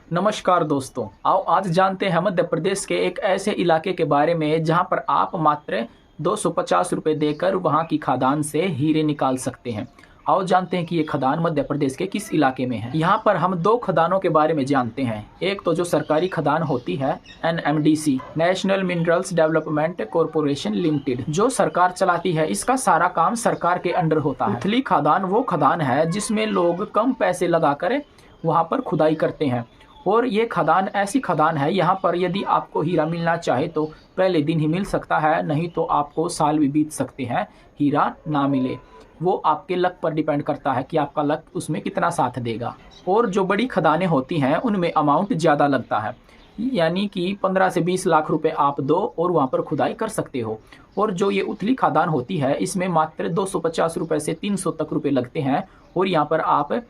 नमस्कार दोस्तों, आओ आज जानते हैं मध्य प्रदेश के एक ऐसे इलाके के बारे में जहां पर आप मात्र 250 रुपये देकर वहां की खदान से हीरे निकाल सकते हैं। आओ जानते हैं कि ये खदान मध्य प्रदेश के किस इलाके में है। यहाँ पर हम दो खदानों के बारे में जानते हैं। एक तो जो सरकारी खदान होती है NMDC, national minerals development corporation limited, जो सरकार चलाती है। इसका सारा काम सरकार के अंडर होता है। उथली खदान वो खदान है जिसमें लोग कम पैसे लगाकर वहाँ पर खुदाई करते हैं। और ये खदान ऐसी खदान है, यहाँ पर यदि आपको हीरा मिलना चाहे तो पहले दिन ही मिल सकता है, नहीं तो आपको साल भी बीत सकते हैं हीरा ना मिले। वो आपके लक पर डिपेंड करता है कि आपका लक उसमें कितना साथ देगा। और जो बड़ी खदानें होती हैं उनमें अमाउंट ज़्यादा लगता है, यानी कि 15 से 20 लाख रुपए आप दो और वहाँ पर खुदाई कर सकते हो। और जो ये उथली खदान होती है इसमें मात्र 250 रुपये से 300 तक रुपये लगते हैं और यहाँ पर आप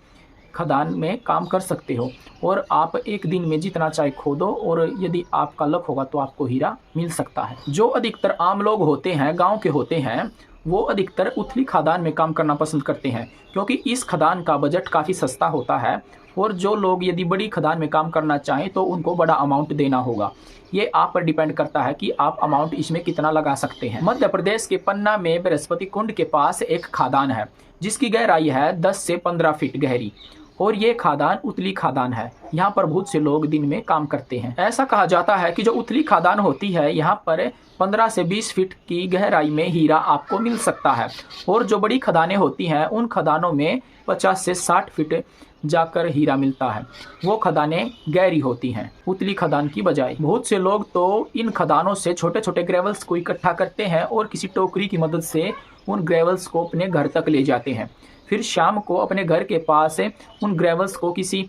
खदान में काम कर सकते हो। और आप एक दिन में जितना चाहे खोदो और यदि आपका लक होगा तो आपको हीरा मिल सकता है। जो अधिकतर आम लोग होते हैं, गांव के होते हैं, वो अधिकतर उथली खदान में काम करना पसंद करते हैं क्योंकि इस खदान का बजट काफ़ी सस्ता होता है। और जो लोग यदि बड़ी खदान में काम करना चाहें तो उनको बड़ा अमाउंट देना होगा। ये आप पर डिपेंड करता है कि आप अमाउंट इसमें कितना लगा सकते हैं। मध्य प्रदेश के पन्ना में बृहस्पति कुंड के पास एक खदान है जिसकी गहराई है 10 से 15 फीट गहरी। और ये खदान उथली खदान है। यहाँ पर बहुत से लोग दिन में काम करते हैं। ऐसा कहा जाता है कि जो उथली खदान होती है यहाँ पर 15 से 20 फीट की गहराई में हीरा आपको मिल सकता है। और जो बड़ी खदानें होती हैं उन खदानों में 50 से 60 फीट जाकर हीरा मिलता है। वो खदानें गहरी होती हैं उथली खदान की बजाय। बहुत से लोग तो इन खदानों से छोटे छोटे ग्रेवल्स को इकट्ठा करते हैं और किसी टोकरी की मदद से उन ग्रेवल्स को अपने घर तक ले जाते हैं। फिर शाम को अपने घर के पास उन ग्रेवल्स को किसी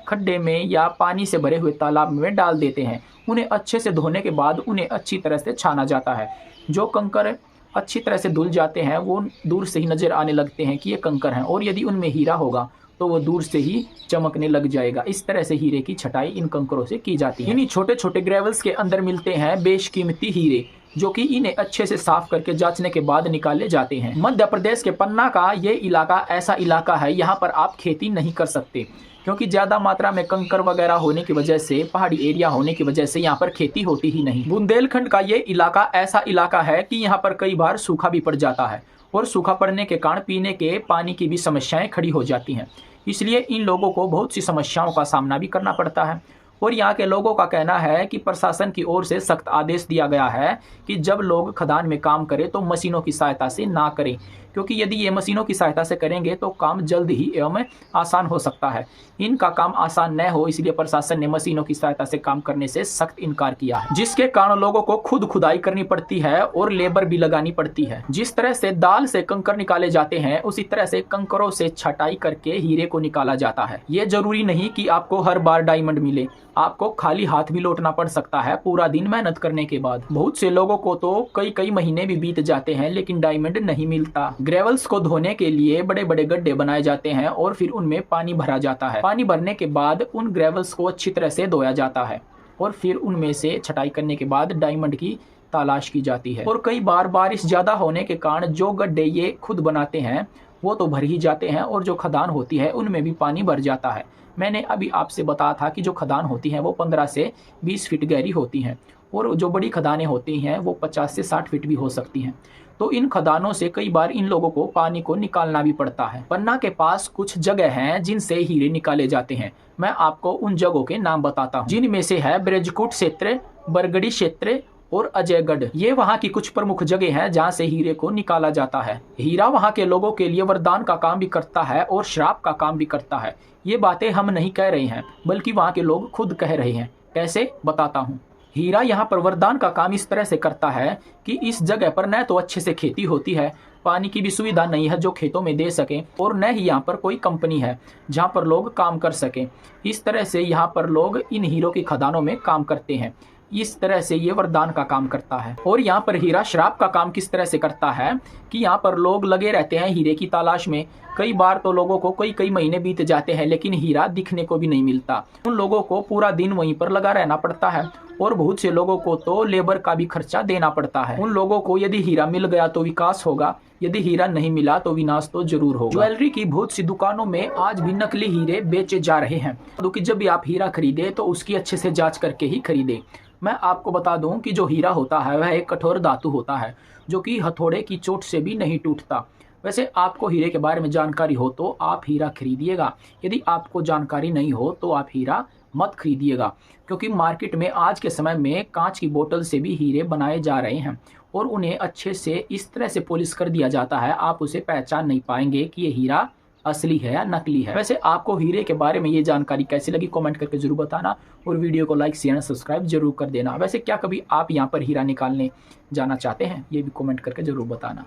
खड्डे में या पानी से भरे हुए तालाब में डाल देते हैं। उन्हें अच्छे से धोने के बाद उन्हें अच्छी तरह से छाना जाता है। जो कंकर अच्छी तरह से धुल जाते हैं वो दूर से ही नज़र आने लगते हैं कि ये कंकर हैं, और यदि उनमें हीरा होगा तो वो दूर से ही चमकने लग जाएगा। इस तरह से हीरे की छटाई इन कंकरों से की जाती है। इन्हीं छोटे छोटे ग्रेवल्स के अंदर मिलते हैं बेशकीमती हीरे, जो कि इन्हें अच्छे से साफ करके जांचने के बाद निकाले जाते हैं। मध्य प्रदेश के पन्ना का ये इलाका ऐसा इलाका है, यहाँ पर आप खेती नहीं कर सकते क्योंकि ज़्यादा मात्रा में कंकर वगैरह होने की वजह से, पहाड़ी एरिया होने की वजह से यहाँ पर खेती होती ही नहीं। बुंदेलखंड का ये इलाका ऐसा इलाका है कि यहाँ पर कई बार सूखा भी पड़ जाता है और सूखा पड़ने के कारण पीने के पानी की भी समस्याएं खड़ी हो जाती हैं। इसलिए इन लोगों को बहुत सी समस्याओं का सामना भी करना पड़ता है। और यहाँ के लोगों का कहना है कि प्रशासन की ओर से सख्त आदेश दिया गया है कि जब लोग खदान में काम करें तो मशीनों की सहायता से ना करें, क्योंकि यदि ये मशीनों की सहायता से करेंगे तो काम जल्द ही एवं आसान हो सकता है। इनका काम आसान न हो इसलिए प्रशासन ने मशीनों की सहायता से काम करने से सख्त इनकार किया है, जिसके कारण लोगों को खुद खुदाई करनी पड़ती है और लेबर भी लगानी पड़ती है। जिस तरह से दाल से कंकर निकाले जाते हैं उसी तरह से कंकरों से छटाई करके हीरे को निकाला जाता है। ये जरूरी नहीं कि आपको हर बार डायमंड मिले, आपको खाली हाथ भी लौटना पड़ सकता है पूरा दिन मेहनत करने के बाद। बहुत से लोगों को तो कई महीने भी बीत जाते हैं लेकिन डायमंड नहीं मिलता। ग्रेवल्स को धोने के लिए बड़े बड़े गड्ढे बनाए जाते हैं और फिर उनमें पानी भरा जाता है। पानी भरने के बाद उन ग्रेवल्स को अच्छी तरह से धोया जाता है और फिर उनमें से छटाई करने के बाद डायमंड की तलाश की जाती है। और कई बार बारिश ज्यादा होने के कारण जो गड्ढे ये खुद बनाते हैं वो तो भर ही जाते हैं और जो खदान होती है उनमें भी पानी भर जाता है। मैंने अभी आपसे बताया था कि जो खदान होती हैं वो 15 से 20 फीट गहरी होती हैं और जो बड़ी खदानें होती हैं वो 50 से 60 फीट भी हो सकती हैं। तो इन खदानों से कई बार इन लोगों को पानी को निकालना भी पड़ता है। पन्ना के पास कुछ जगह हैं जिनसे हीरे निकाले जाते हैं। मैं आपको उन जगहों के नाम बताता हूँ, जिनमें से है ब्रजकूट क्षेत्र, बरगढ़ी क्षेत्र और अजयगढ़। ये वहाँ की कुछ प्रमुख जगह हैं जहाँ से हीरे को निकाला जाता है। हीरा वहाँ के लोगों के लिए वरदान का काम भी करता है और श्राप का काम भी करता है। ये बातें हम नहीं कह रहे हैं बल्कि वहाँ के लोग खुद कह रहे हैं। कैसे, बताता हूँ। हीरा यहाँ पर वरदान का काम इस तरह से करता है कि इस जगह पर न तो अच्छे से खेती होती है, पानी की भी सुविधा नहीं है जो खेतों में दे सके, और न ही यहाँ पर कोई कंपनी है जहाँ पर लोग काम कर सकें। इस तरह से यहाँ पर लोग इन हीरों की खदानों में काम करते हैं। इस तरह से ये वरदान का काम करता है। और यहाँ पर हीरा श्राप का काम किस तरह से करता है कि यहाँ पर लोग लगे रहते हैं हीरे की तलाश में। कई बार तो लोगों को कई महीने बीत जाते हैं लेकिन हीरा दिखने को भी नहीं मिलता। उन लोगों को पूरा दिन वहीं पर लगा रहना पड़ता है और बहुत से लोगों को तो लेबर का भी खर्चा देना पड़ता है। उन लोगों को यदि हीरा मिल गया तो विकास होगा, यदि हीरा नहीं मिला तो विनाश तो जरूर होगा। ज्वेलरी की बहुत सी दुकानों में आज भी नकली हीरे बेचे जा रहे हैं, क्योंकि जब भी आप हीरा खरीदे तो उसकी अच्छे से जांच करके ही खरीदे। मैं आपको बता दूं कि जो हीरा होता है वह एक कठोर धातु होता है जो कि हथौड़े की चोट से भी नहीं टूटता। वैसे आपको हीरे के बारे में जानकारी हो तो आप हीरा खरीदिएगा, यदि आपको जानकारी नहीं हो तो आप हीरा मत खरीदिएगा, क्योंकि मार्केट में आज के समय में कांच की बोतल से भी हीरे बनाए जा रहे हैं और उन्हें अच्छे से इस तरह से पॉलिश कर दिया जाता है आप उसे पहचान नहीं पाएंगे कि ये हीरा असली है या नकली है। वैसे आपको हीरे के बारे में ये जानकारी कैसी लगी कमेंट करके जरूर बताना और वीडियो को लाइक शेयर सब्सक्राइब जरूर कर देना। वैसे क्या कभी आप यहाँ पर हीरा निकालने जाना चाहते हैं, ये भी कमेंट करके जरूर बताना।